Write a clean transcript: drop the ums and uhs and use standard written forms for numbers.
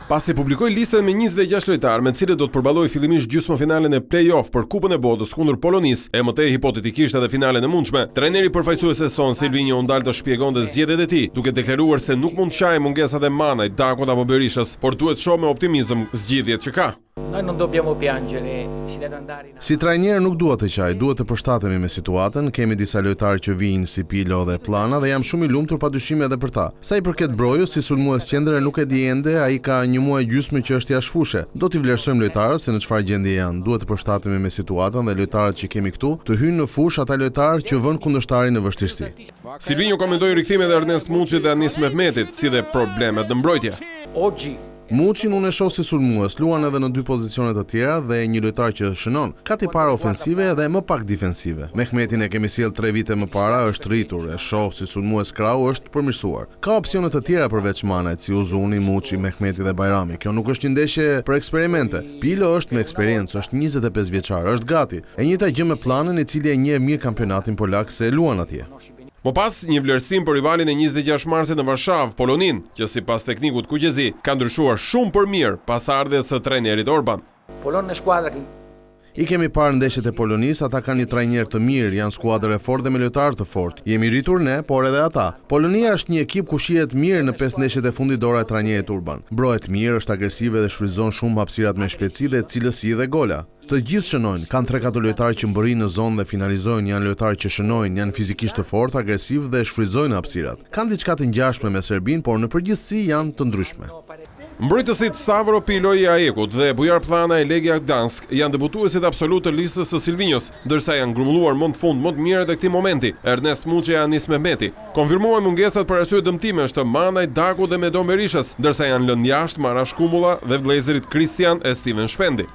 Pasi publikoi listën me 26 lojtarë me të cilët do të përballojë fillimisht gjysmëfinalen e play-off për Kupën e Botës kundër Polonisë, e mëtej hipotetikisht edhe finalen e mundshme, trajneri përfaqësues e Son Silvinho u ndal të shpjegonte zgjedhjet e tij, duke deklaruar se nuk mund të qajë mungesat e Manajt, Dakut apo Berishës, por duhet shoh me optimizëm zgjidhjet që ka. Noi non dobbiamo piangere, si deve andare in... Si trajner nuk duhet të qaj, duhet të përshtatemi me situatën, kemi disa lojtarë që vijnë si Pilo dhe Plana dhe jam shumë i lumtur padyshim edhe për ta. Sa i përket Broju, si sulmues qendre nuk e di ende, ai ka një muaj gjysmë që është jashtë fushë. Do t'i vlerësojmë lojtarët se në çfarë gjendje janë. Duhet të përshtatemi me situatën dhe lojtarët që kemi këtu të hyjnë në fushë ata lojtarë që vënë kundërshtarin në vështirësi. Silvinho komentoi rikthimet e Ernest Muçit dhe Anis Mehmetit, si dhe problemet në mbrojtje. Oggi Muçin unë e shoh si sulmues, luan edhe në dy pozicione të tjera dhe një lojtar që shënon, ka tipare ofensive dhe më pak defensive. Mehmetin e kemi sjell 3 vite më para, është rritur, e shoh si sulmues krau është përmirësuar. Ka opsione të tjera përveç Manajt, si Uzuni, Muçi, Mehmeti dhe Bajrami. Kjo nuk është një ndeshje për eksperimente. Pilo është me eksperiencë, është 25 vjeçar, është gati. E njëjta gjë me Planën, i cili e njeh mirë kampionatin polak se luan atje. Më pas, një vlerësim për rivalin e 26 marsit në Varshavë, Polonin, që sipas teknikut Kuqezi ka ndryshuar shumë për mirë pas ardhes së trajnerit Orban. Polonia è squadra che I kemi parë ndeshjet e Polonisë, ata kanë një trajner të mirë, janë skuadër e fortë dhe me lojtarë të fortë. Jemi rritur ne, por edhe ata. Polonia është një ekip ku shihet mirë në 5 ndeshjet e fundit dora e trajnerit Urban. Brohet mirë, është agresive dhe shfrytëzon shumë hapësirat me shpejtësi dhe cilësi dhe gola. Të gjithë shënojnë, kanë 3-4 lojtarë që mbërrinë në zonë dhe finalizojnë, janë lojtarë që shënojnë, janë fizikisht të fortë, agresiv dhe shfrytëzojnë hapësirat. Kanë diçka të ngjashme me Serbinë, por në përgjithësi janë të ndryshme. Mbrojtësit Stavro Pilo i AEK-ut dhe Bujar Plana i Legia Gdansk janë debutuesit absolut të listës së Silvinhos, ndërsa janë grumbulluar më në fund më të mirë edhe këtij momenti, Ernest Muçi e Anis Mehmeti. Konfirmuan mungesat për arsye dëmtimesh të Manajt, Dakut dhe Medon Berishës, ndërsa janë lënë jashtë Marash Kumulla dhe vëllezërit Kristian e Steven Shpendi.